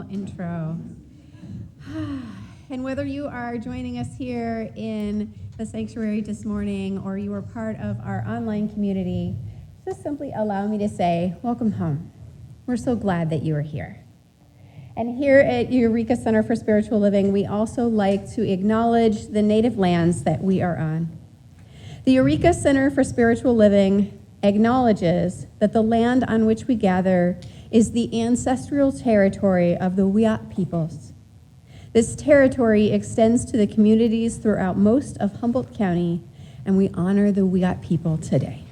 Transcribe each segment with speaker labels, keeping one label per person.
Speaker 1: wonderful intro. And whether you are joining us here in the sanctuary this morning or you are part of our online community, just simply allow me to say, welcome home. We're so glad that you are here. And here at Eureka Center for Spiritual Living, we also like to acknowledge the native lands that we are on. The Eureka Center for Spiritual Living acknowledges that the land on which we gather is the ancestral territory of the Wiyot peoples. This territory extends to the communities throughout most of Humboldt County, and we honor the Wiyot people today.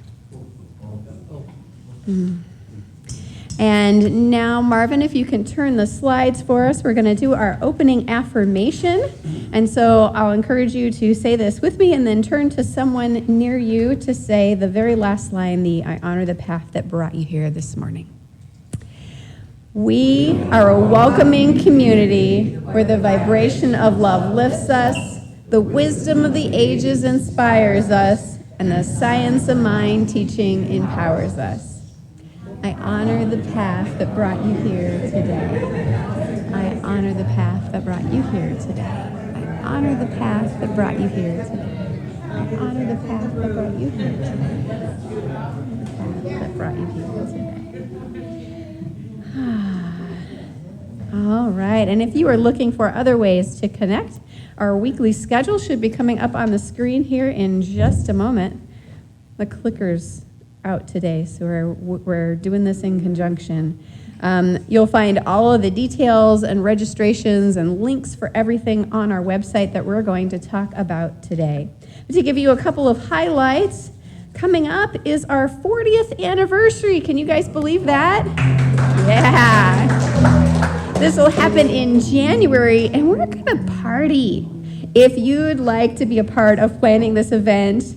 Speaker 1: And now, Marvin, if you can turn the slides for us, we're going to do our opening affirmation. And so I'll encourage you to say this with me and then turn to someone near you to say the very last line, I honor the path that brought you here this morning. We are a welcoming community where the vibration of love lifts us, the wisdom of the ages inspires us, and the science of mind teaching empowers us. I honor the path that brought you here today. I honor the path that brought you here today. I honor the path that brought you here today. I honor the path that brought you here today. The path that brought you here today. All right, and if you are looking for other ways to connect, our weekly schedule should be coming up on the screen here in just a moment. The clicker's out today, so we're doing this in conjunction. You'll find all of the details and registrations and links for everything on our website that we're going to talk about today. But to give you a couple of highlights, coming up is our 40th anniversary. Can you guys believe that? Yeah. This will happen in January, and we're going to party. If you'd like to be a part of planning this event,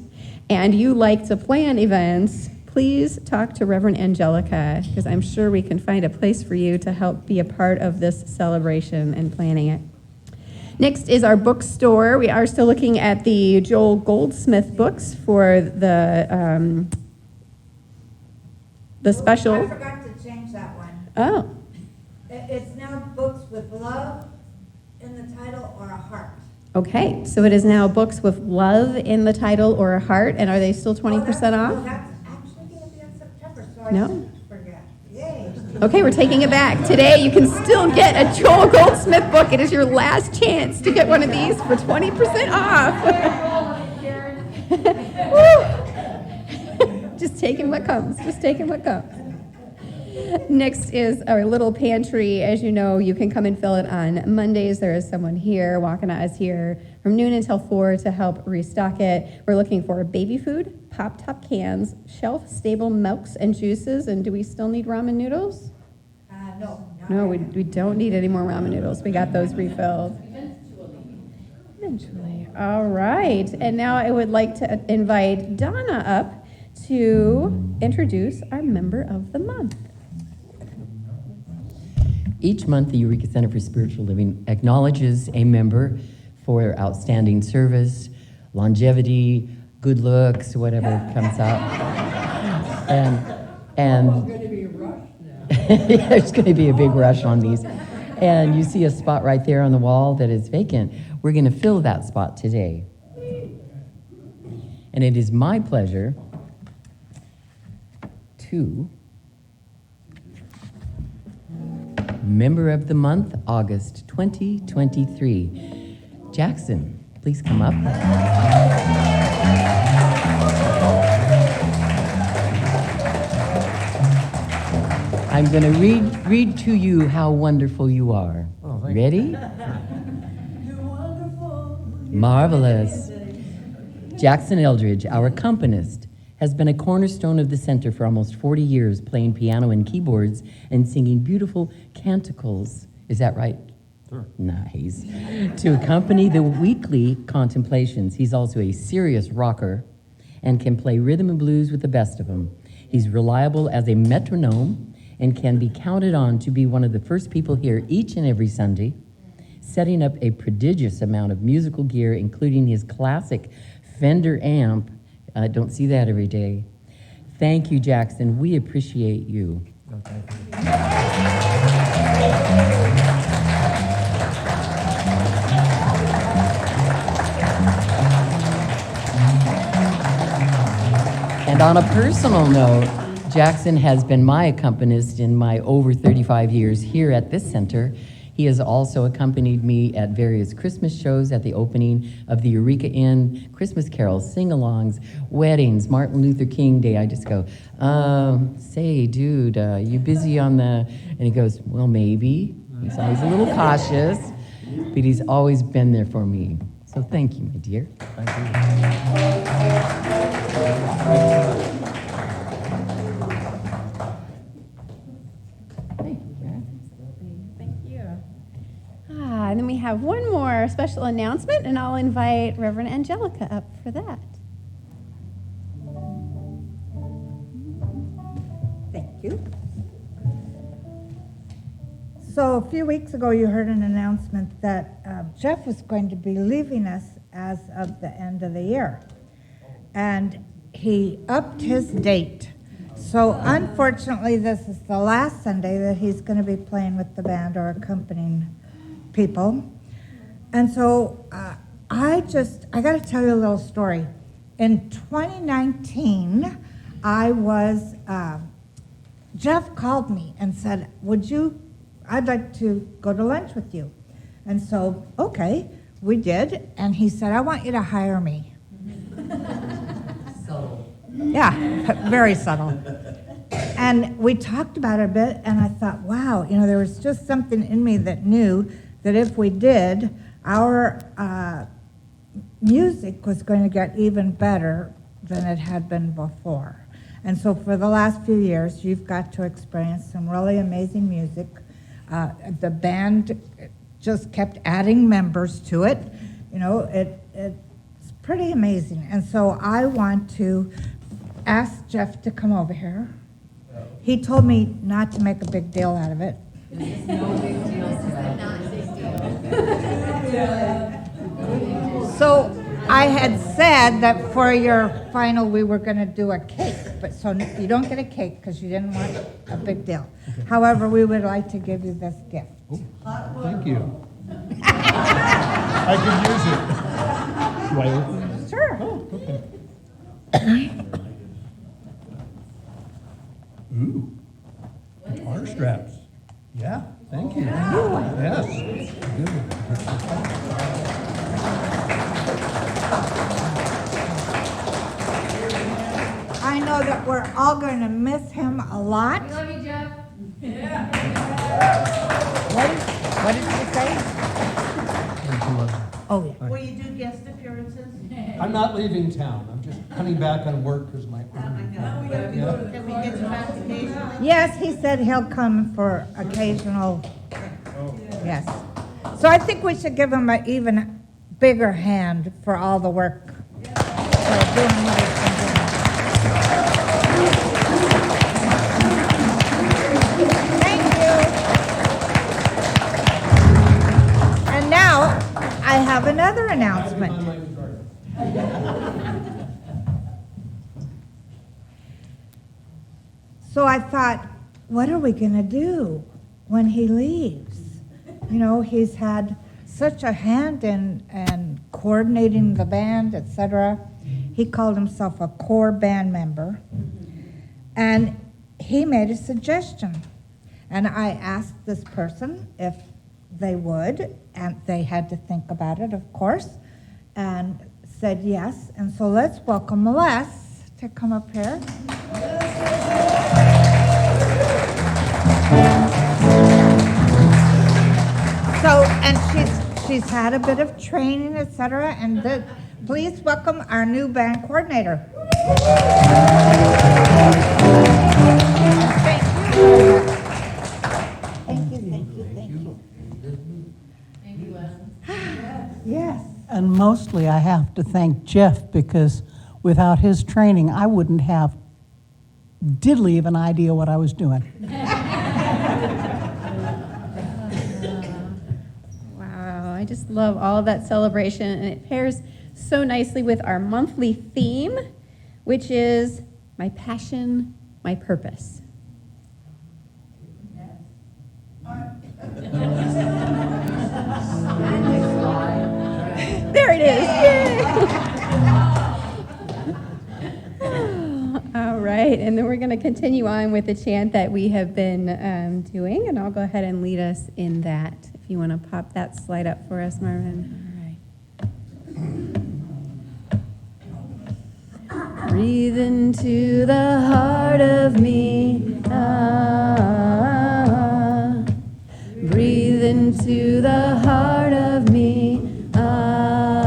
Speaker 1: and you like to plan events, please talk to Reverend Angelica, because I'm sure we can find a place for you to help be a part of this celebration and planning it. Next is our bookstore. We are still looking at the Joel Goldsmith books for the special.
Speaker 2: I forgot to change that one.
Speaker 1: Oh.
Speaker 2: It's now books with love in the title or a heart.
Speaker 1: Okay, so it is now books with love in the title or a heart, and are they still 20% off?
Speaker 2: That's actually going to be in September, so I didn't forget. Yay.
Speaker 1: Okay, we're taking it back. Today, you can still get a Joel Goldsmith book. It is your last chance to get one of these for 20% off. Just taking what comes. Just taking what comes. Next is our little pantry. As you know, you can come and fill it on Mondays. There is someone here, Wakana is here from noon until 4 to help restock it. We're looking for baby food, pop-top cans, shelf-stable milks and juices. And do we still need ramen noodles? No, we don't need any more ramen noodles. We got those refilled. Eventually. All right. And now I would like to invite Donna up to introduce our member of the month.
Speaker 3: Each month, the Eureka Center for Spiritual Living acknowledges a member for outstanding service, longevity, good looks, whatever comes up. And
Speaker 4: going to be a rush now.
Speaker 3: there's going to be a big rush on these. And you see a spot right there on the wall that is vacant. We're going to fill that spot today. And it is my pleasure to Member of the Month, August 2023. Jackson, please come up. I'm going to read to you how wonderful you are.
Speaker 4: Oh, thank
Speaker 3: Ready?
Speaker 4: You're wonderful.
Speaker 3: Marvelous. Jackson Eldridge, our accompanist, has been a cornerstone of the center for almost 40 years, playing piano and keyboards and singing beautiful canticles. Is that right?
Speaker 4: Sure.
Speaker 3: Nice. To accompany the weekly contemplations. He's also a serious rocker and can play rhythm and blues with the best of them. He's reliable as a metronome and can be counted on to be one of the first people here each and every Sunday, setting up a prodigious amount of musical gear, including his classic Fender amp. I don't see that every day. Thank you, Jackson. We appreciate you.
Speaker 4: Oh, thank you.
Speaker 3: on a personal note, Jackson has been my accompanist in my over 35 years here at this center. He has also accompanied me at various Christmas shows, at the opening of the Eureka Inn, Christmas carols, sing-alongs, weddings, Martin Luther King Day. I just go, say, dude, you busy on the, and he goes, well, maybe. He's always a little cautious, but he's always been there for me. So thank you, my dear.
Speaker 5: Thank you.
Speaker 1: Thank you. And then we have one more special announcement, and I'll invite Reverend Angelica up for that.
Speaker 6: Thank you. So a few weeks ago, you heard an announcement that Jeff was going to be leaving us as of the end of the year. And he upped his date. So unfortunately, this is the last Sunday that he's going to be playing with the band or accompanying people. And so I got to tell you a little story. In 2019, Jeff called me and said, I'd like to go to lunch with you. And so, okay, we did. And he said, I want you to hire me.
Speaker 3: Subtle.
Speaker 6: Yeah, very subtle. And we talked about it a bit, and I thought, wow, there was just something in me that knew that if we did, our music was going to get even better than it had been before. And so for the last few years, you've got to experience some really amazing music. The band just kept adding members to it. It's pretty amazing. And so I want to ask Jeff to come over here. He told me not to make a big deal out of it.
Speaker 3: This is no big deal,
Speaker 6: So I had said that for your final we were going to do a cake, but so you don't get a cake because you didn't want a big deal. Okay. However, we would like to give you this gift.
Speaker 5: Oh, thank you. I could use it. Do I open it?
Speaker 6: Sure.
Speaker 5: Oh, okay. Ooh. Guitar straps. Yeah, thank you. Yes. Good.
Speaker 6: I know that we're all going to miss him a lot.
Speaker 1: Love you, Jeff.
Speaker 6: What did you say? Oh, yeah.
Speaker 4: Will you do guest appearances?
Speaker 5: I'm not leaving town. I'm just coming back on work because my arm.
Speaker 4: Can we get you back occasionally?
Speaker 6: Yes, he said he'll come for occasional. Yes. So I think we should give him an even bigger hand for all the work. For doing what he's been doing. Thank you. And now I have another announcement. So I thought, what are we going to do when he leaves? He's had such a hand in coordinating the band, etc. He called himself a core band member. And he made a suggestion. And I asked this person if they would, and they had to think about it, of course, and said yes. And so let's welcome Les to come up here. So, and she's had a bit of training, etc. And please welcome our new band coordinator. Thank you. Thank you. Yes.
Speaker 7: And mostly I have to thank Jeff, because without his training, I wouldn't have diddly of an idea what I was doing.
Speaker 1: Wow, I just love all of that celebration, and it pairs so nicely with our monthly theme, which is my passion, my purpose. There it is. Yay. and then we're going to continue on with the chant that we have been doing, and I'll go ahead and lead us in that. If you want to pop that slide up for us, Marvin. All right. Breathe into the heart of me. Ah, breathe into the heart of me. Ah,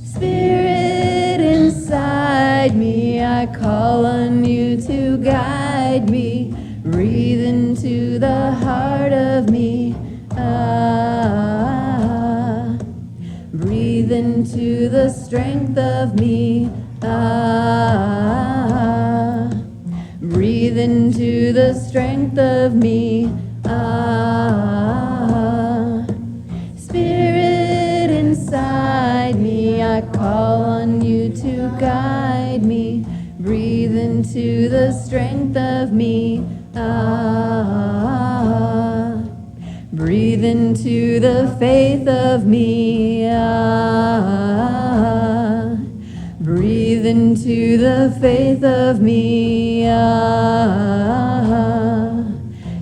Speaker 1: Spirit inside me, I call on you to guide me. Breathe into the heart of me. Ah, breathe into the strength of me. Ah, breathe into the strength of me. Ah, Spirit inside me, I call on you to guide me. Breathe into the strength of me. Ah, breathe into the faith of me. Ah, breathe into the faith of me. Ah,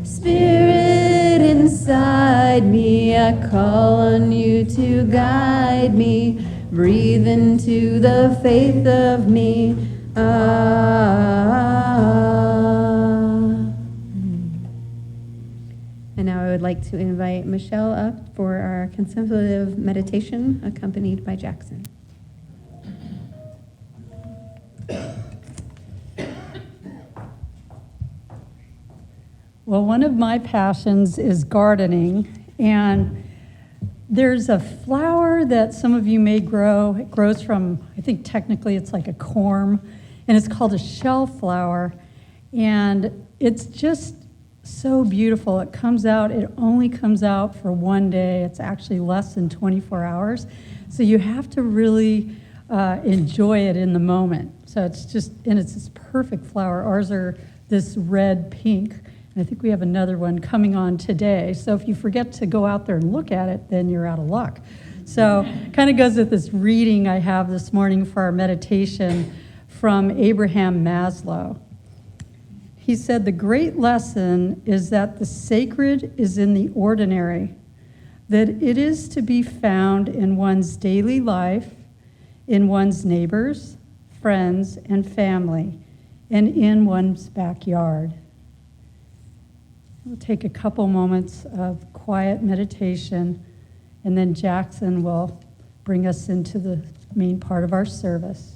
Speaker 1: Spirit inside me, I call on you to guide me. Breathe into the faith of me. And now I would like to invite Michelle up for our contemplative meditation, accompanied by Jackson.
Speaker 8: Well, one of my passions is gardening, and there's a flower that some of you may grow. It grows from, I think technically it's like a corm, and it's called a shell flower, and it's just so beautiful. It only comes out for one day. It's actually less than 24 hours, so you have to really enjoy it in the moment. So it's this perfect flower. Ours are this red pink. I think we have another one coming on today. So if you forget to go out there and look at it, then you're out of luck. So kind of goes with this reading I have this morning for our meditation from Abraham Maslow. He said, "The great lesson is that the sacred is in the ordinary, that it is to be found in one's daily life, in one's neighbors, friends, and family, and in one's backyard." We'll take a couple moments of quiet meditation, and then Jackson will bring us into the main part of our service.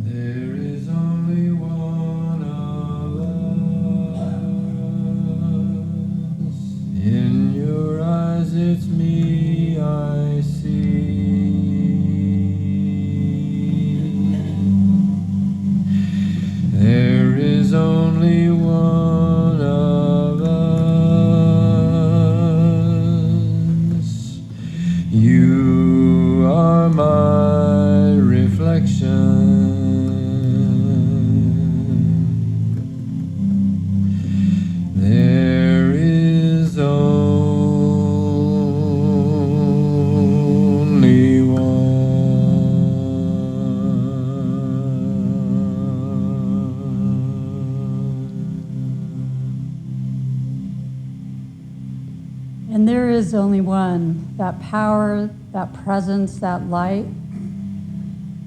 Speaker 9: There is only
Speaker 8: And there is only one, that power, that presence, that light,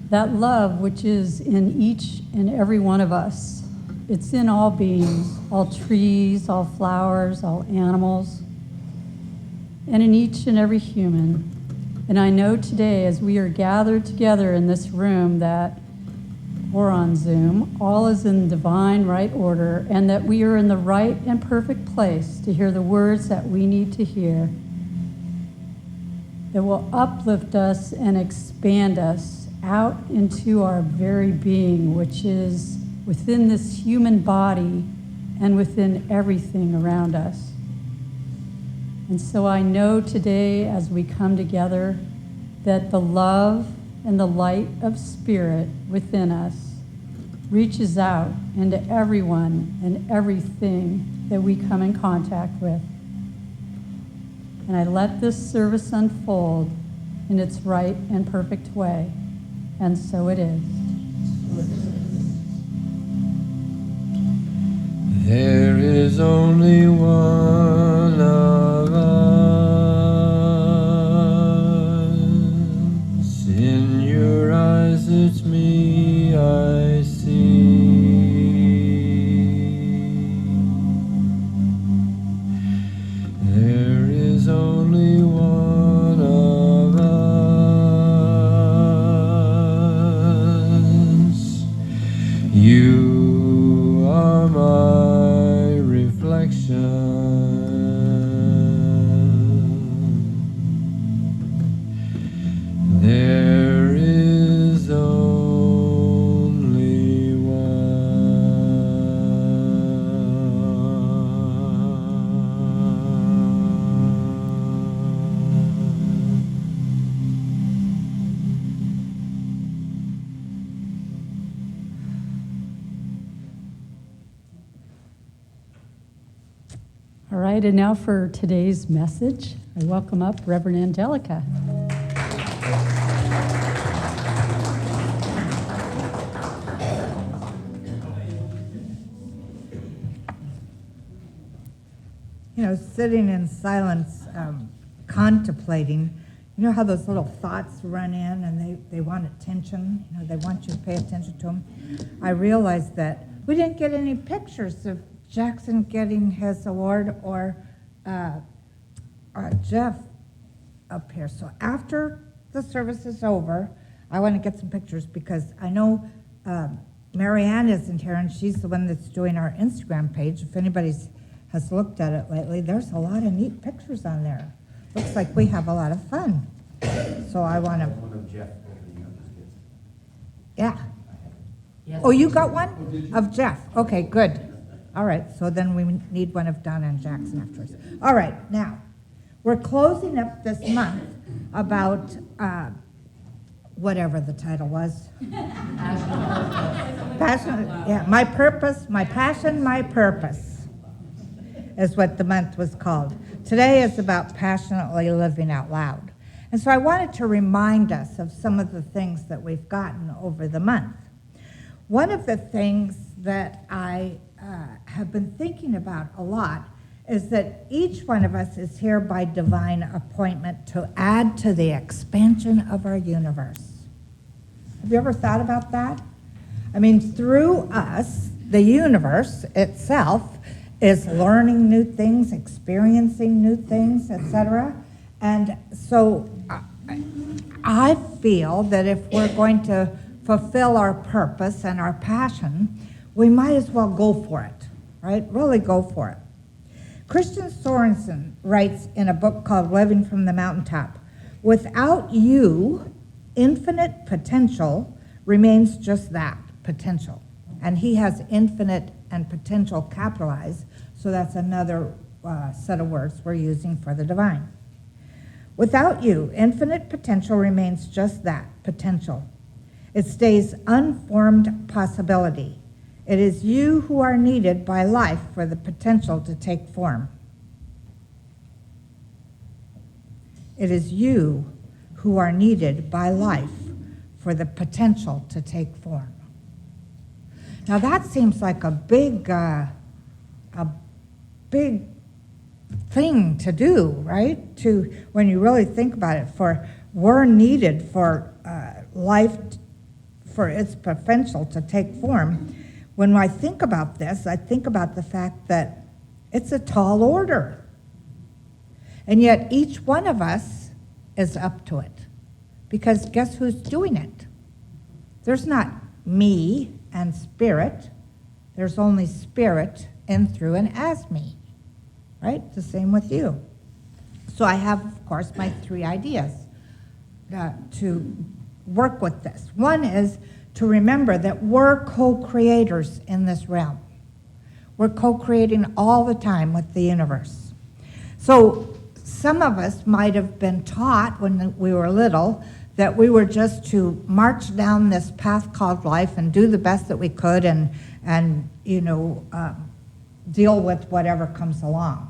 Speaker 8: that love which is in each and every one of us. It's in all beings, all trees, all flowers, all animals, and in each and every human. And I know today, as we are gathered together in this room, that, or on Zoom, all is in divine right order, and that we are in the right and perfect place to hear the words that we need to hear, that will uplift us and expand us out into our very being, which is within this human body and within everything around us. And so I know today, as we come together, that the love and the light of spirit within us reaches out into everyone and everything that we come in contact with. And I let this service unfold in its right and perfect way. And so it is.
Speaker 9: There is only one of us. In your eyes it's me I see. There is only one of us. You are my reflection. There is only one.
Speaker 8: All right, and now for today's message, I welcome up Reverend Angelica.
Speaker 6: You know, sitting in silence, contemplating, you know how those little thoughts run in and they want attention, you know, they want you to pay attention to them. I realized that we didn't get any pictures of Jackson getting his award or Jeff up here. So after the service is over, I want to get some pictures because I know Marianne isn't here and she's the one that's doing our Instagram page. If anybody's has looked at it lately, there's a lot of neat pictures on there. Looks like we have a lot of fun. So I want to.
Speaker 10: One of Jeff opening up his gifts.
Speaker 6: Yeah. Oh, you got one? Of Jeff. Okay, good. All right, so then we need one of Donna and Jackson afterwards. All right, now, we're closing up this month about whatever the title was. Passion, yeah, my purpose, my passion, my purpose is what the month was called. Today is about passionately living out loud. And so I wanted to remind us of some of the things that we've gotten over the month. One of the things that I have been thinking about a lot is that each one of us is here by divine appointment to add to the expansion of our universe. Have you ever thought about that? I mean, through us, the universe itself is learning new things, experiencing new things, etc. And so I feel that if we're going to fulfill our purpose and our passion, we might as well go for it, right? Really go for it. Christian Sorensen writes in a book called Living from the Mountaintop, without you, infinite potential remains just that, potential. And he has infinite and potential capitalized, so that's another set of words we're using for the divine. Without you, infinite potential remains just that, potential. It stays unformed possibility. It is you who are needed by life for the potential to take form. It is you who are needed by life for the potential to take form. Now that seems like a big thing to do, right? When you really think about it, we're needed for life, for its potential to take form. When I think about this, I think about the fact that it's a tall order. And yet each one of us is up to it. Because guess who's doing it? There's not me and spirit. There's only spirit in, through, and as me. Right? The same with you. So I have, of course, my 3 ideas to work with this. One is to remember that we're co-creators in this realm. We're co-creating all the time with the universe. So some of us might have been taught when we were little that we were just to march down this path called life and do the best that we could and deal with whatever comes along.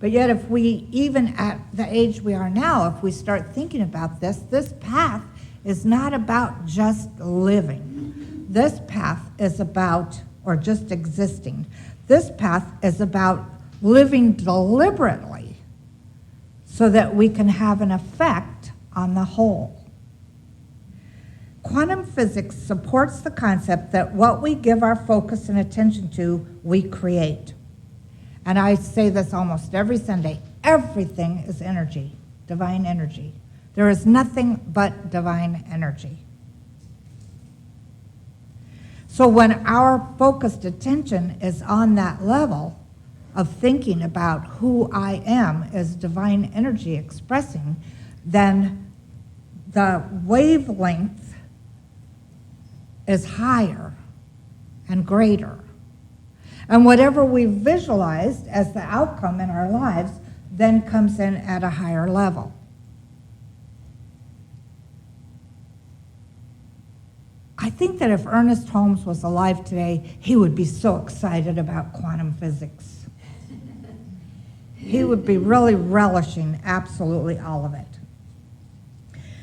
Speaker 6: But yet if we, even at the age we are now, if we start thinking about this path is not about just living. This path is about, or just existing. This path is about living deliberately so that we can have an effect on the whole. Quantum physics supports the concept that what we give our focus and attention to, we create. And I say this almost every Sunday, everything is energy, divine energy. There is nothing but divine energy. So when our focused attention is on that level of thinking about who I am as divine energy expressing, then the wavelength is higher and greater. And whatever we visualized as the outcome in our lives then comes in at a higher level. I think that if Ernest Holmes was alive today, he would be so excited about quantum physics. He would be really relishing absolutely all of it.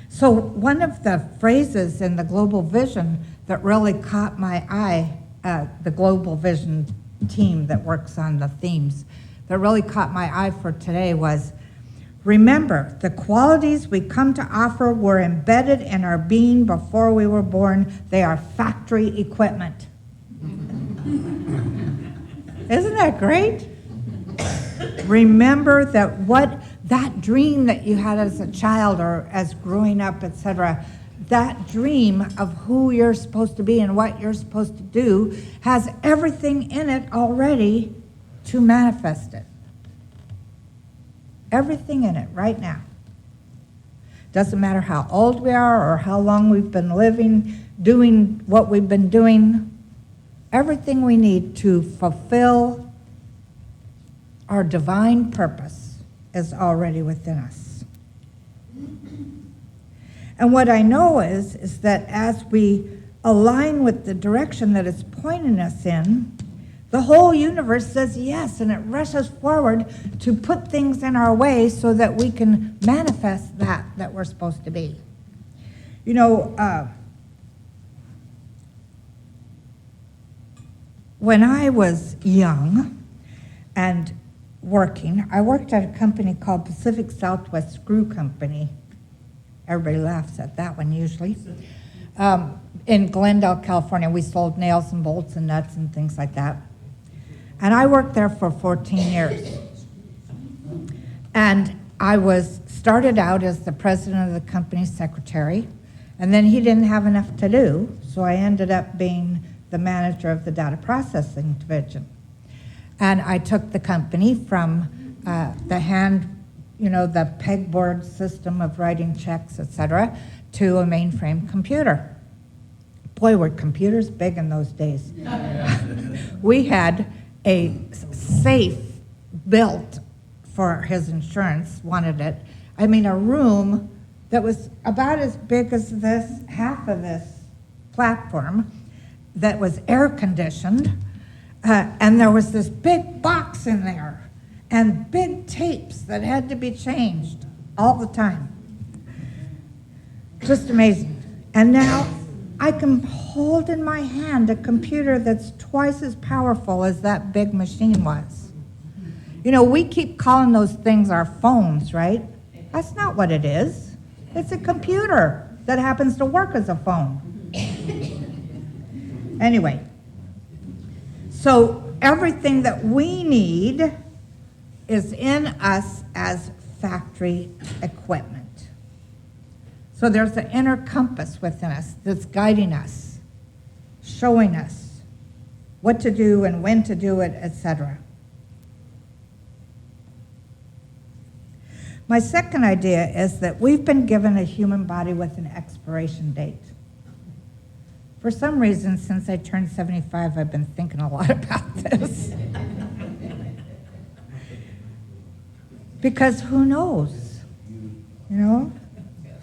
Speaker 6: So one of the phrases in the Global Vision that really caught my eye, the Global Vision team that works on the themes, that really caught my eye for today was, remember, the qualities we come to offer were embedded in our being before we were born. They are factory equipment. Isn't that great? Remember that dream that you had as a child or as growing up, etc., that dream of who you're supposed to be and what you're supposed to do has everything in it already to manifest it. Everything in it right now. Doesn't matter how old we are or how long we've been living, doing what we've been doing. Everything we need to fulfill our divine purpose is already within us. And what I know is that as we align with the direction that it's pointing us in, the whole universe says yes, and it rushes forward to put things in our way so that we can manifest that we're supposed to be. You know, when I was young and working, I worked at a company called Pacific Southwest Screw Company. Everybody laughs at that one usually. In Glendale, California, we sold nails and bolts and nuts and things like that. And I worked there for 14 years. And I started out as the president of the company's secretary, and then he didn't have enough to do, so I ended up being the manager of the data processing division. And I took the company from the pegboard system of writing checks, etc., to a mainframe computer. Boy, were computers big in those days. We had a safe built for his insurance, wanted it. I mean, a room that was about as big as this, half of this platform, that was air conditioned, and there was this big box in there, and big tapes that had to be changed all the time. Just amazing. And now I can hold in my hand a computer that's twice as powerful as that big machine was. You know, we keep calling those things our phones, right? That's not what it is. It's a computer that happens to work as a phone. Anyway, so everything that we need is in us as factory equipment. So there's an inner compass within us that's guiding us, showing us what to do and when to do it, etc. My second idea is that we've been given a human body with an expiration date. For some reason, since I turned 75, I've been thinking a lot about this. Because who knows? You know?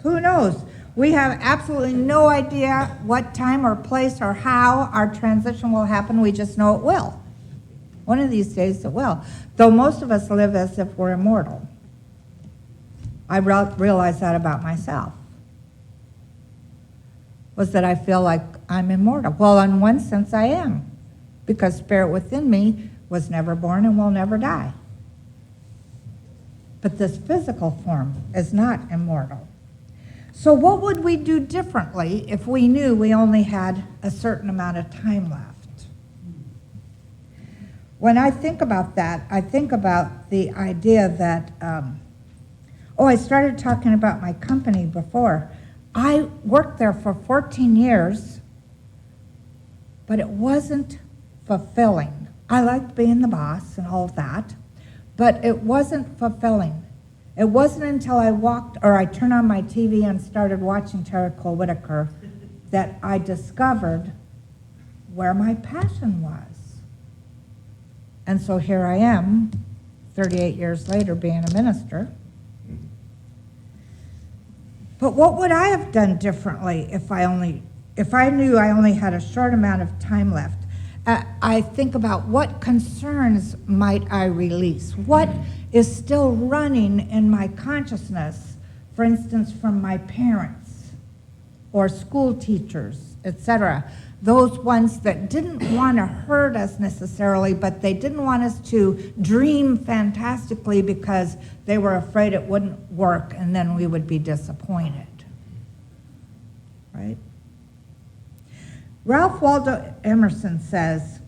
Speaker 6: Who knows? We have absolutely no idea what time or place or how our transition will happen. We just know it will. One of these days it will. Though most of us live as if we're immortal. I realized that about myself. Was that I feel like I'm immortal. Well, in one sense I am. Because spirit within me was never born and will never die. But this physical form is not immortal. So what would we do differently if we knew we only had a certain amount of time left? When I think about that, I think about the idea that, I started talking about my company before. I worked there for 14 years, but it wasn't fulfilling. I liked being the boss and all of that, but it wasn't fulfilling. It wasn't until I turned on my TV and started watching Terry Cole Whitaker that I discovered where my passion was. And so here I am, 38 years later, being a minister. But what would I have done differently if I knew I only had a short amount of time left? I think about what concerns might I release? What is still running in my consciousness, for instance, from my parents or school teachers, etc. Those ones that didn't want to hurt us necessarily, but they didn't want us to dream fantastically because they were afraid it wouldn't work and then we would be disappointed. Right? Ralph Waldo Emerson says,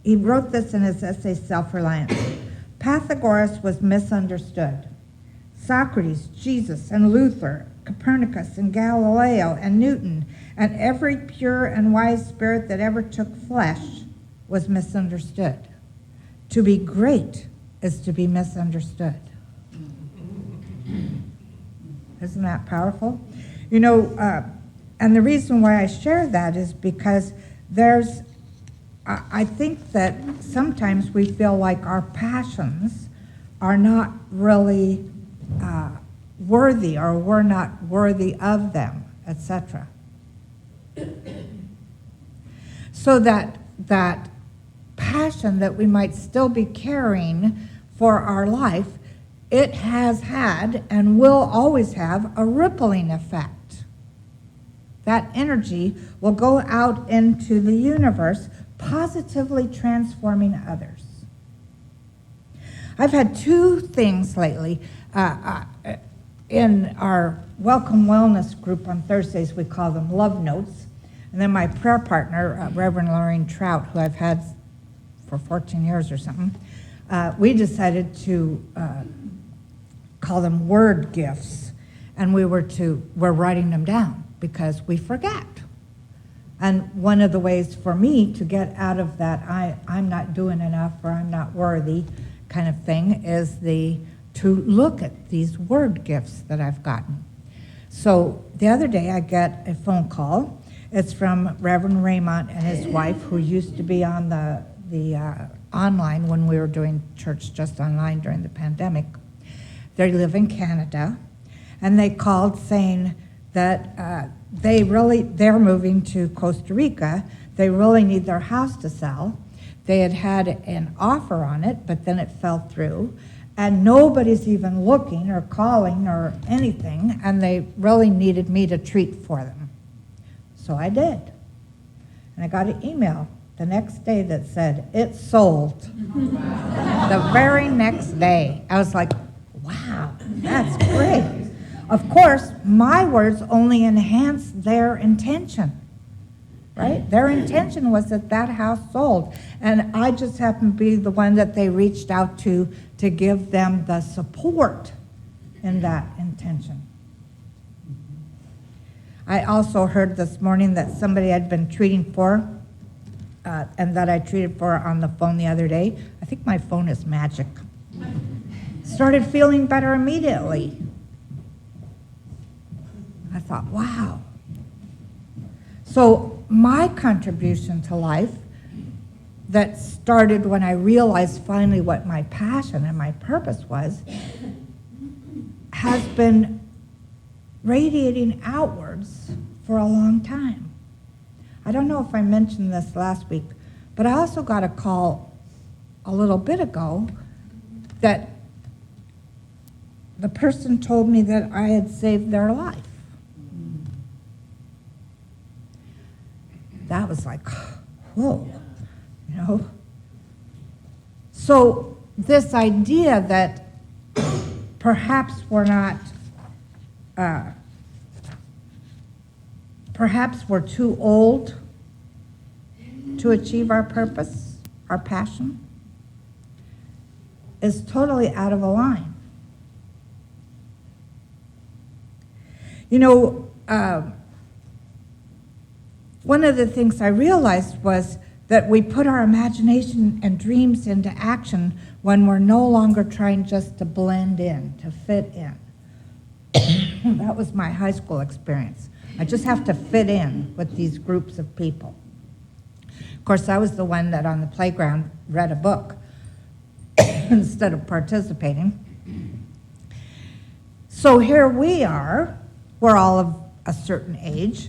Speaker 6: he wrote this in his essay, Self-Reliance, Pythagoras was misunderstood. Socrates, Jesus, and Luther, Copernicus, and Galileo, and Newton, and every pure and wise spirit that ever took flesh was misunderstood. To be great is to be misunderstood. Isn't that powerful? You know, and the reason why I share that is because I think that sometimes we feel like our passions are not really worthy, or we're not worthy of them, etc. So that passion that we might still be carrying for our life, it has had and will always have a rippling effect. That energy will go out into the universe, positively transforming others. I've had two things lately. In our Welcome Wellness group on Thursdays, we call them Love Notes. And then my prayer partner, Reverend Lorraine Trout, who I've had for 14 years or something, we decided to call them word gifts. And we're writing them down because we forget. And one of the ways for me to get out of that I'm not doing enough or I'm not worthy kind of thing is to look at these word gifts that I've gotten. So the other day I get a phone call. It's from Reverend Raymond and his wife, who used to be on the online when we were doing church just online during the pandemic. They live in Canada, and they called saying that they're moving to Costa Rica. They really need their house to sell. They had an offer on it, but then it fell through. And nobody's even looking or calling or anything, and they really needed me to treat for them. So I did. And I got an email the next day that said, "It's sold." The very next day. I was like, wow, that's great. Of course, my words only enhanced their intention, right? Their intention was that that house sold. And I just happened to be the one that they reached out to give them the support in that intention. I also heard this morning that somebody I'd been treating for, and that I treated for on the phone the other day. I think my phone is magic. Started feeling better immediately. I thought, wow. So my contribution to life that started when I realized finally what my passion and my purpose was has been radiating outwards for a long time. I don't know if I mentioned this last week, but I also got a call a little bit ago that the person told me that I had saved their life. That was like, whoa, you know? So this idea that perhaps we're not, perhaps we're too old to achieve our purpose, our passion, is totally out of line. You know, one of the things I realized was that we put our imagination and dreams into action when we're no longer trying just to blend in, to fit in. That was my high school experience. I just have to fit in with these groups of people. Of course, I was the one that on the playground read a book instead of participating. So here we are, we're all of a certain age,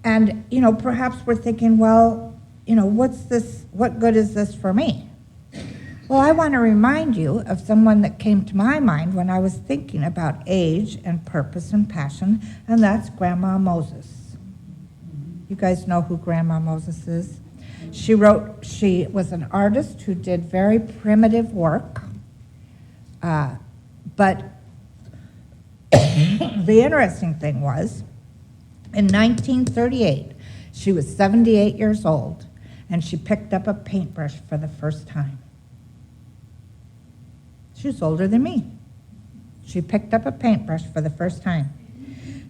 Speaker 6: and, you know, perhaps we're thinking, well, you know, what good is this for me? Well, I want to remind you of someone that came to my mind when I was thinking about age and purpose and passion, and that's Grandma Moses. You guys know who Grandma Moses is? She was an artist who did very primitive work, but the interesting thing was, in 1938, she was 78 years old, and she picked up a paintbrush for the first time. She was older than me. She picked up a paintbrush for the first time.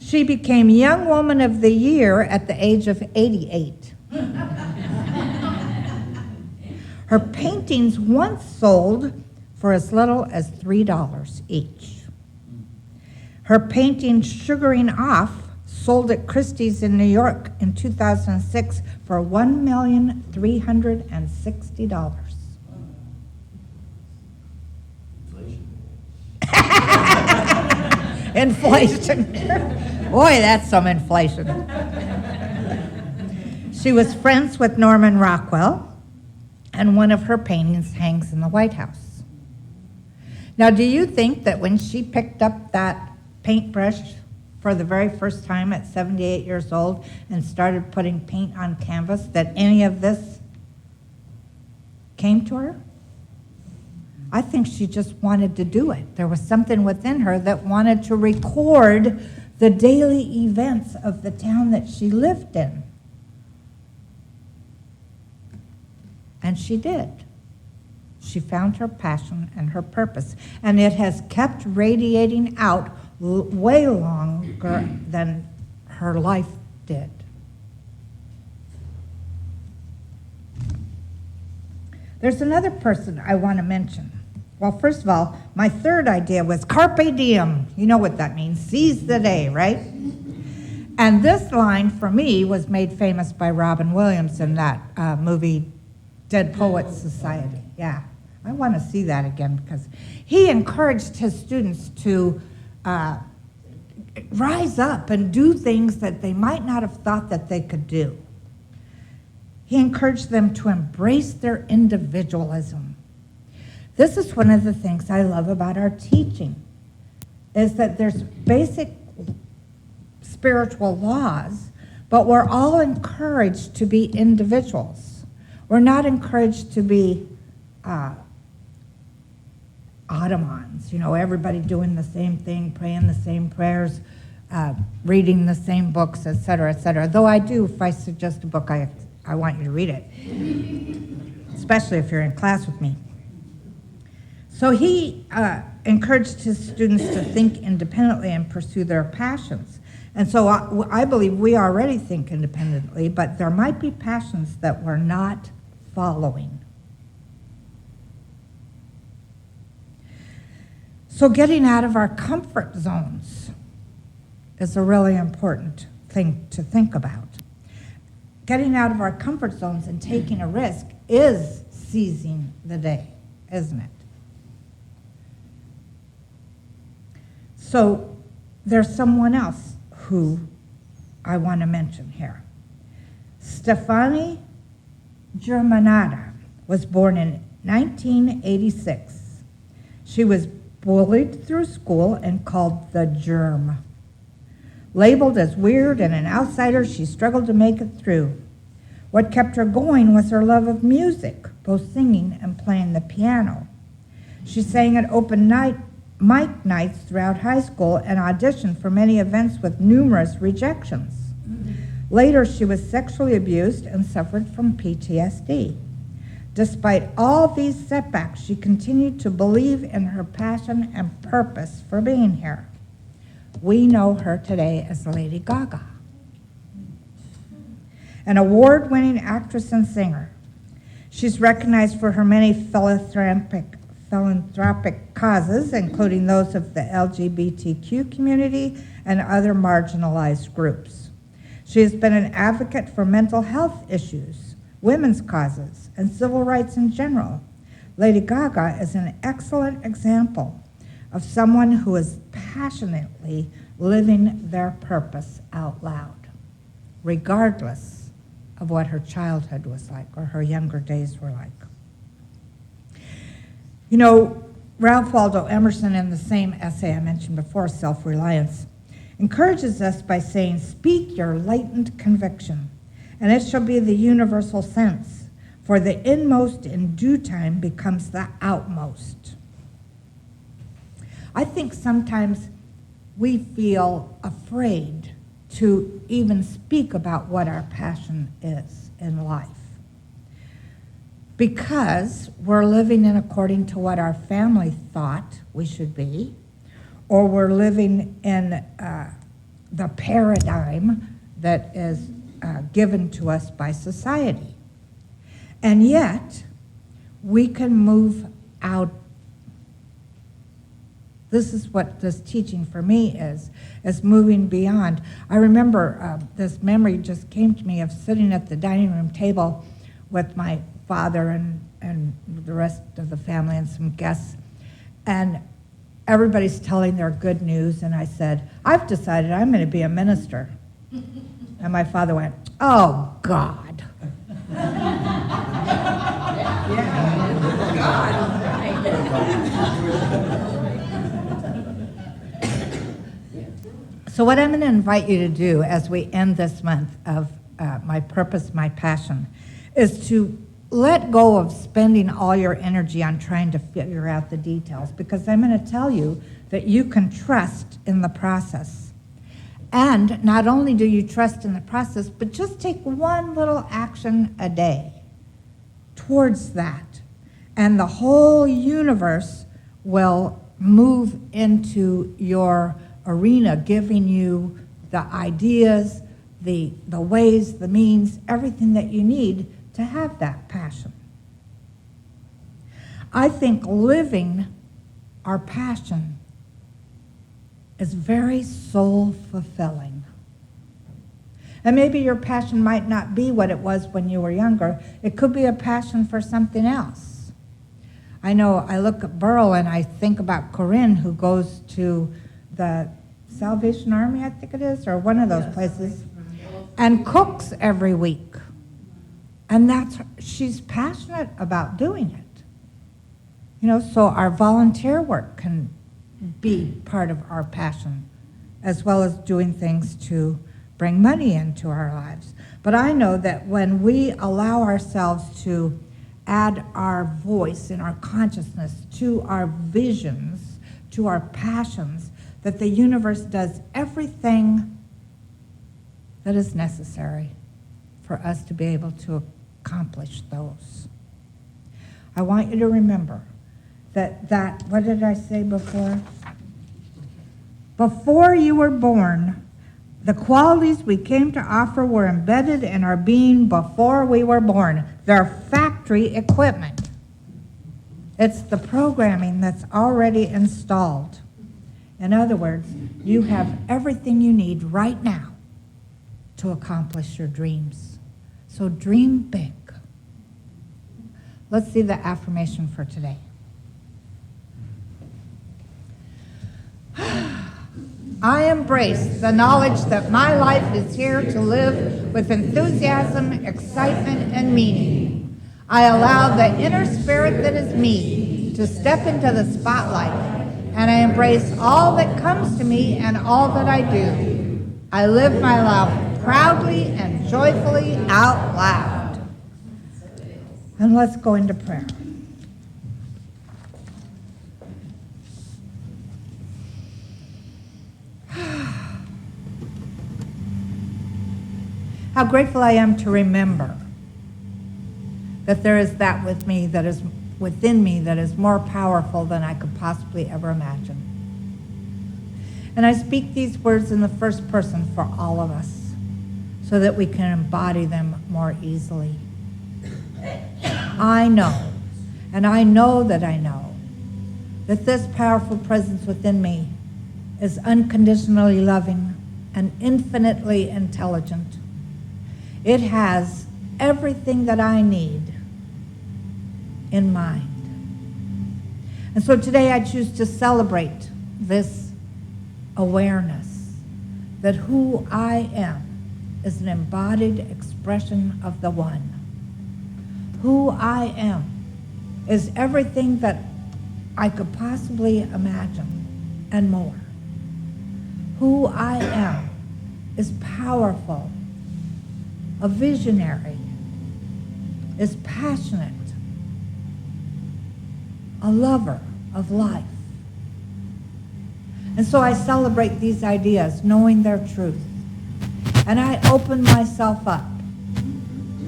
Speaker 6: She became Young Woman of the Year at the age of 88. Her paintings once sold for as little as $3 each. Her painting, Sugaring Off, sold at Christie's in New York in 2006 for $1,360,000. Inflation. Boy, that's some inflation. She was friends with Norman Rockwell, and one of her paintings hangs in the White House. Now, do you think that when she picked up that paintbrush for the very first time at 78 years old and started putting paint on canvas, that any of this came to her? I think she just wanted to do it. There was something within her that wanted to record the daily events of the town that she lived in. And she did. She found her passion and her purpose, and it has kept radiating out way longer than her life did. There's another person I want to mention. Well, first of all, my third idea was carpe diem. You know what that means, seize the day, right? And this line, for me, was made famous by Robin Williams in that movie, Dead Poets Society. Yeah, I want to see that again because he encouraged his students to rise up and do things that they might not have thought that they could do. He encouraged them to embrace their individualism. This is one of the things I love about our teaching, is that there's basic spiritual laws, but we're all encouraged to be individuals. We're not encouraged to be automons, everybody doing the same thing, praying the same prayers, reading the same books, et cetera, though I do, if I suggest a book, I want you to read it, especially if you're in class with me. So he encouraged his students to think independently and pursue their passions. And so I believe we already think independently, but there might be passions that we're not following. So getting out of our comfort zones is a really important thing to think about. Getting out of our comfort zones and taking a risk is seizing the day, isn't it? So there's someone else who I want to mention here. Stefani Germanata was born in 1986. She was bullied through school and called the germ. Labeled as weird and an outsider, she struggled to make it through. What kept her going was her love of music, both singing and playing the piano. She sang at open mic nights throughout high school and auditioned for many events with numerous rejections. Later, she was sexually abused and suffered from PTSD. Despite all these setbacks, she continued to believe in her passion and purpose for being here. We know her today as Lady Gaga, an award-winning actress and singer. She's recognized for her many philanthropic causes, including those of the LGBTQ community and other marginalized groups. She has been an advocate for mental health issues, women's causes, and civil rights in general. Lady Gaga is an excellent example of someone who is passionately living their purpose out loud, regardless of what her childhood was like or her younger days were like. Ralph Waldo Emerson, in the same essay I mentioned before, Self-Reliance, encourages us by saying, "Speak your latent conviction, and it shall be the universal sense, for the inmost in due time becomes the outmost." I think sometimes we feel afraid to even speak about what our passion is in life, because we're living in according to what our family thought we should be, or we're living in the paradigm that is given to us by society. And yet, we can move out. This is what this teaching for me is moving beyond. I remember this memory just came to me of sitting at the dining room table with my father and the rest of the family and some guests, and everybody's telling their good news, and I said, "I've decided I'm going to be a minister." And my father went, "Oh, God." So what I'm going to invite you to do as we end this month of My Purpose, My Passion, is to let go of spending all your energy on trying to figure out the details, because I'm going to tell you that you can trust in the process. And not only do you trust in the process, but just take one little action a day towards that, and the whole universe will move into your arena, giving you the ideas, the ways, the means, everything that you need to have that passion. I think living our passion is very soul-fulfilling. And maybe your passion might not be what it was when you were younger. It could be a passion for something else. I know I look at Burl and I think about Corinne, who goes to the Salvation Army, I think it is, or one of those places, and cooks every week. And she's passionate about doing it. So our volunteer work can be part of our passion, as well as doing things to bring money into our lives. But I know that when we allow ourselves to add our voice and our consciousness to our visions, to our passions, that the universe does everything that is necessary for us to be able to accomplish those. I want you to remember that what did I say before? Before you were born, the qualities we came to offer were embedded in our being before we were born. They're factory equipment. It's the programming that's already installed. In other words, you have everything you need right now to accomplish your dreams. So dream big. Let's see the affirmation for today. I embrace the knowledge that my life is here to live with enthusiasm, excitement, and meaning. I allow the inner spirit that is me to step into the spotlight, and I embrace all that comes to me and all that I do. I live my life proudly and joyfully out loud. And let's go into prayer. How grateful I am to remember that there is that with me that is within me that is more powerful than I could possibly ever imagine. And I speak these words in the first person for all of us so that we can embody them more easily. I know, and I know that this powerful presence within me is unconditionally loving and infinitely intelligent. It has everything that I need in mind. And so today I choose to celebrate this awareness that who I am is an embodied expression of the One. Who I am is everything that I could possibly imagine and more. Who I am is powerful, a visionary, is passionate, a lover of life. And so I celebrate these ideas, knowing their truth. And I open myself up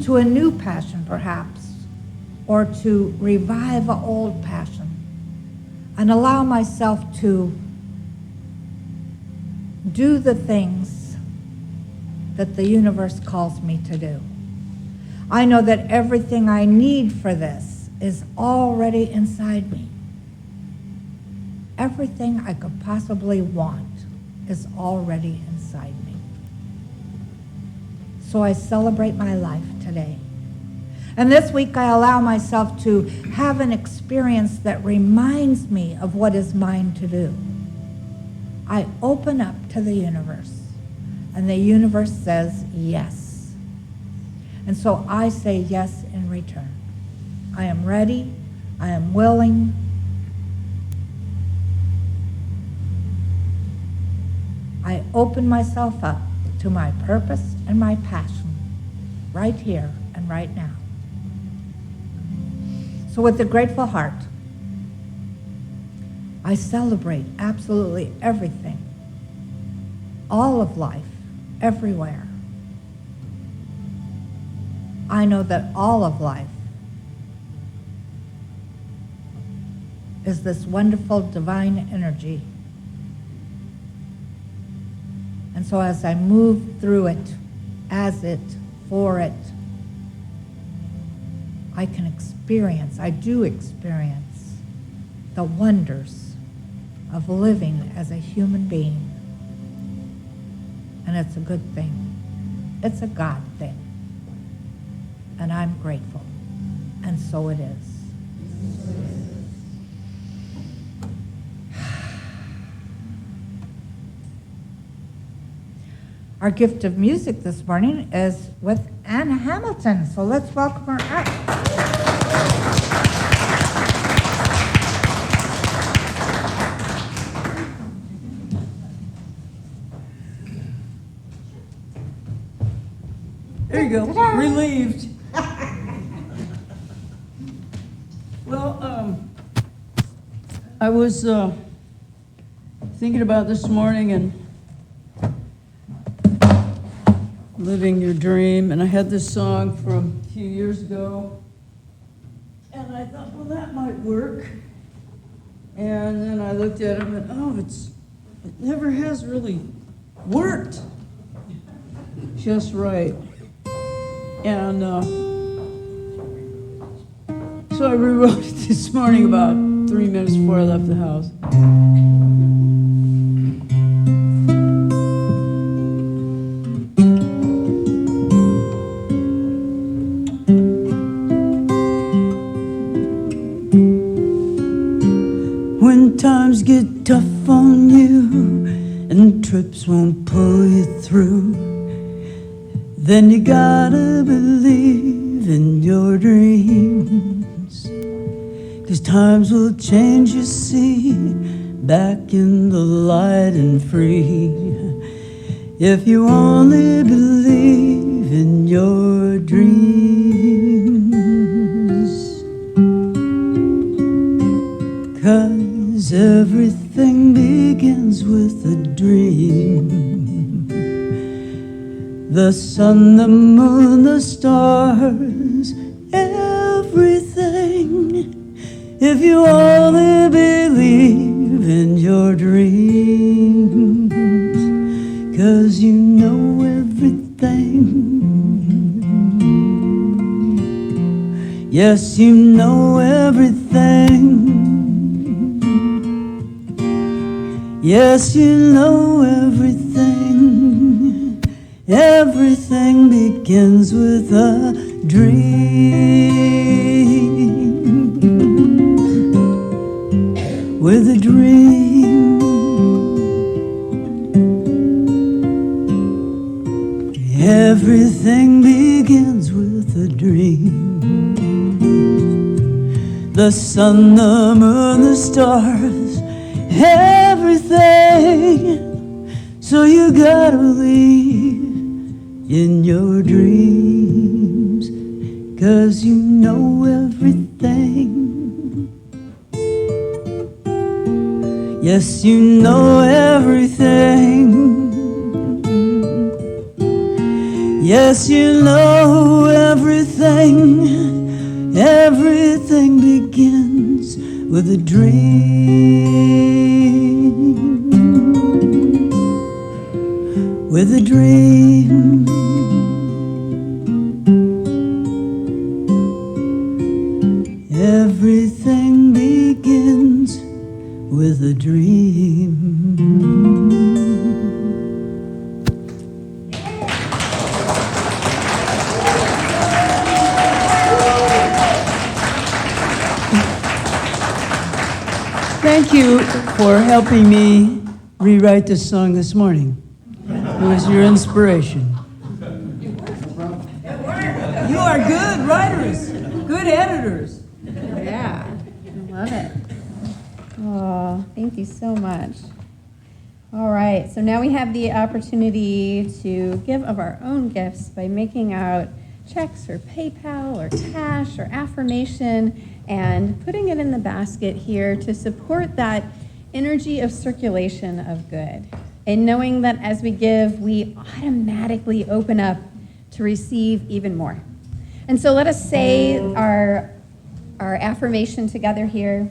Speaker 6: to a new passion, perhaps, or to revive an old passion, and allow myself to do the things that the universe calls me to do. I know that everything I need for this is already inside me. Everything I could possibly want is already inside me. So I celebrate my life today. And this week I allow myself to have an experience that reminds me of what is mine to do. I open up to the universe, and the universe says yes. And so I say yes in return. I am ready. I am willing. I open myself up to my purpose and my passion right here and right now. So with a grateful heart, I celebrate absolutely everything, all of life, everywhere. I know that all of life is this wonderful divine energy. And so as I move through it, as it, for it, I do experience the wonders of living as a human being. And it's a good thing. It's a God thing. And I'm grateful. And so it is. Our gift of music this morning is with Anna Hamilton. So let's welcome her up.
Speaker 11: There you go. Relieved. Well, I was thinking about this morning and living your dream, and I had this song from a few years ago, and I thought, well, that might work. And then I looked at it and went, oh, it never has really worked just right. And so I rewrote it this morning about 3 minutes before I left the house. When times get tough on you and trips won't pull you through, then you gotta believe in your dreams. 'Cause times will change, you see, back in the light and free. If you only believe in your dreams. 'Cause everything begins with a dream. The sun, the moon, the stars, everything. If you only believe in your dreams, 'cause you know everything. Yes, you know everything. Yes, you know everything. Everything begins with a dream. With a dream. Everything begins with a dream. The sun, the moon, the stars, everything. So you gotta believe in your dreams, 'cause you know everything. Yes, you know everything. Yes, you know everything. Everything begins with a dream. With a dream. Everything begins with a dream. Thank you for helping me rewrite this song this morning. It was your inspiration. You are good writers, good editors.
Speaker 1: Yeah, I love it. Oh, thank you so much. All right, so now we have the opportunity to give of our own gifts by making out checks or PayPal or cash or affirmation and putting it in the basket here to support that energy of circulation of good. And knowing that as we give, we automatically open up to receive even more. And so let us say our affirmation together here.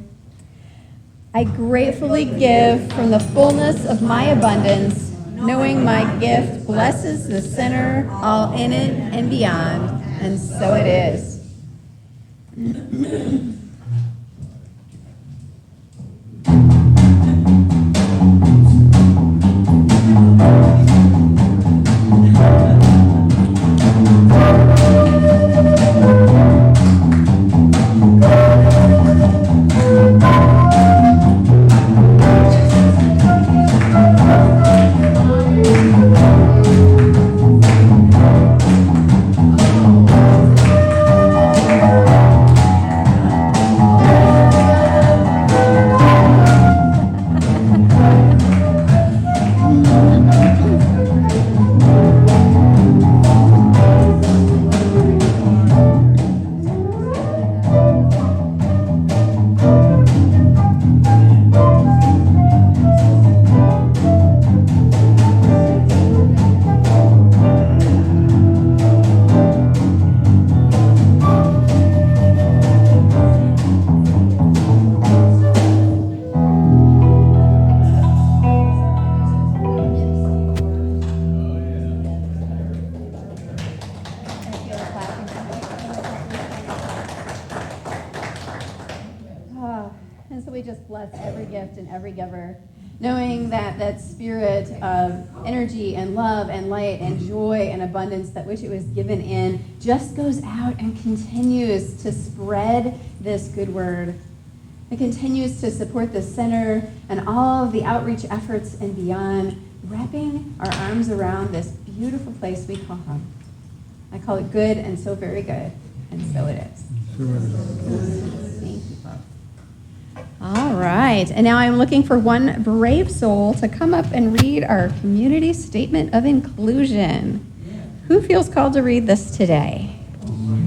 Speaker 1: I gratefully give from the fullness of my abundance, knowing my gift blesses the sinner, all in it and beyond, and so it is. bless every gift and every giver, knowing that that spirit of energy and love and light and joy and abundance that which it was given in just goes out and continues to spread this good word. It continues to support the center and all of the outreach efforts and beyond, wrapping our arms around this beautiful place we call home. I call it good and so very good, and so it is. Thank you. All right, and now I'm looking for one brave soul to come up and read our community statement of inclusion. Who feels called to read this today?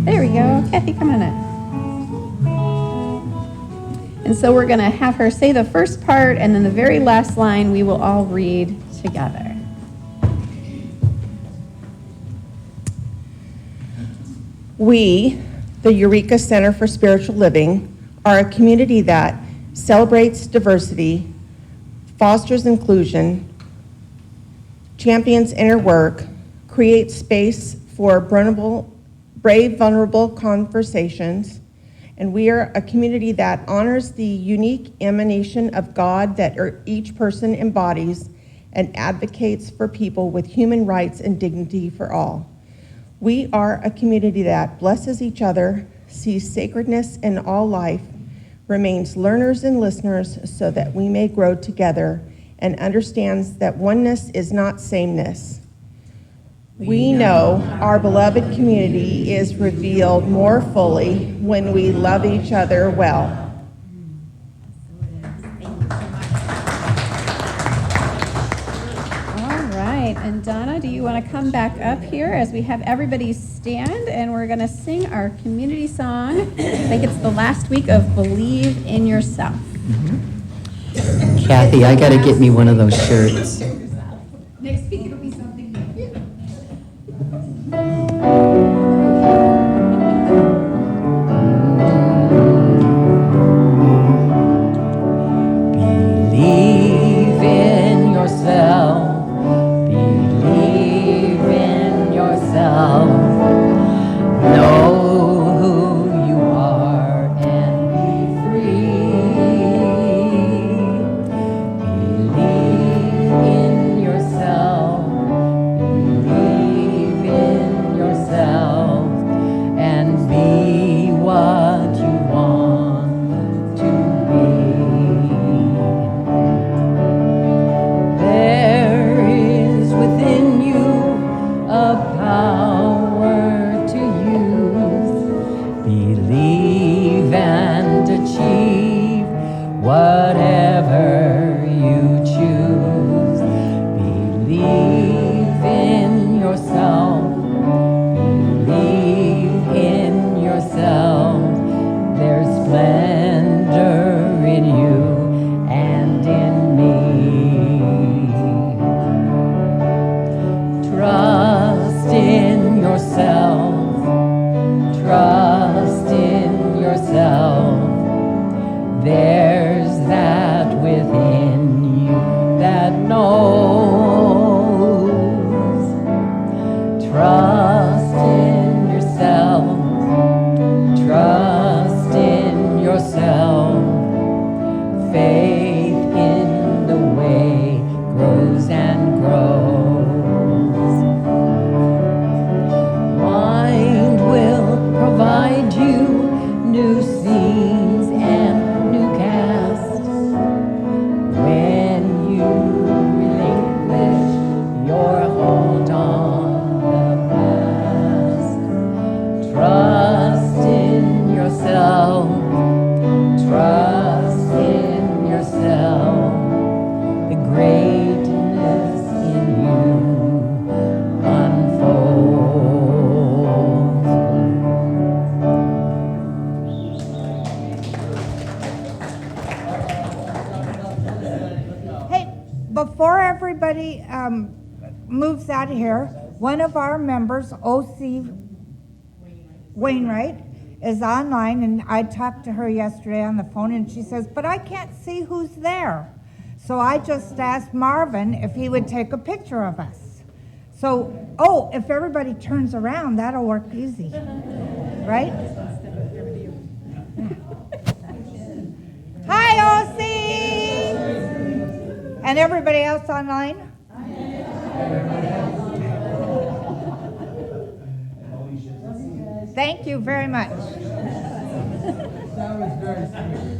Speaker 1: There we go. Kathy, come on up. And so we're going to have her say the first part, and then the very last line we will all read together.
Speaker 12: We, the Eureka Center for Spiritual Living, are a community that celebrates diversity, fosters inclusion, champions inner work, creates space for brave, vulnerable conversations, and we are a community that honors the unique emanation of God that each person embodies and advocates for people with human rights and dignity for all. We are a community that blesses each other, sees sacredness in all life, remains learners and listeners so that we may grow together, and understands that oneness is not sameness. We know our beloved community is revealed more fully when we love each other well.
Speaker 1: And Donna, do you want to come back up here as we have everybody stand, and we're going to sing our community song. I think it's the last week of Believe in Yourself.
Speaker 3: Mm-hmm. Kathy, I got to get me one of those shirts.
Speaker 1: Next week it'll be something new.
Speaker 3: Believe in yourself. Know who you are and be free. Believe in yourself. Believe in yourself and be what you want to be. There is within you a power to use. Believe and achieve whatever you choose. Believe in yourself. Believe in yourself. There's splendor in you and in me. Trust in yourself. Trust in yourself. There's that within you that knows. Trust in yourself. Trust in yourself. Faith in the way grows and grows. Mind will provide you new scenes and new casts when you relinquish your hold on the past. Trust in yourself. Trust in yourself. The greatness in you unfolds.
Speaker 6: Hey, before everybody moves out of here, one of our members, O.C. Wainwright, is online, and I talked to her yesterday on the phone, and she says, but I can't see who's there. So I just asked Marvin if he would take a picture of us. So, if everybody turns around, that'll work easy, right? Hi, O.C. And everybody else online? Thank you very much.
Speaker 9: That was very sweet.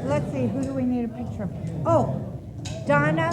Speaker 6: Let's see, who do we need a picture of? Oh, Donna.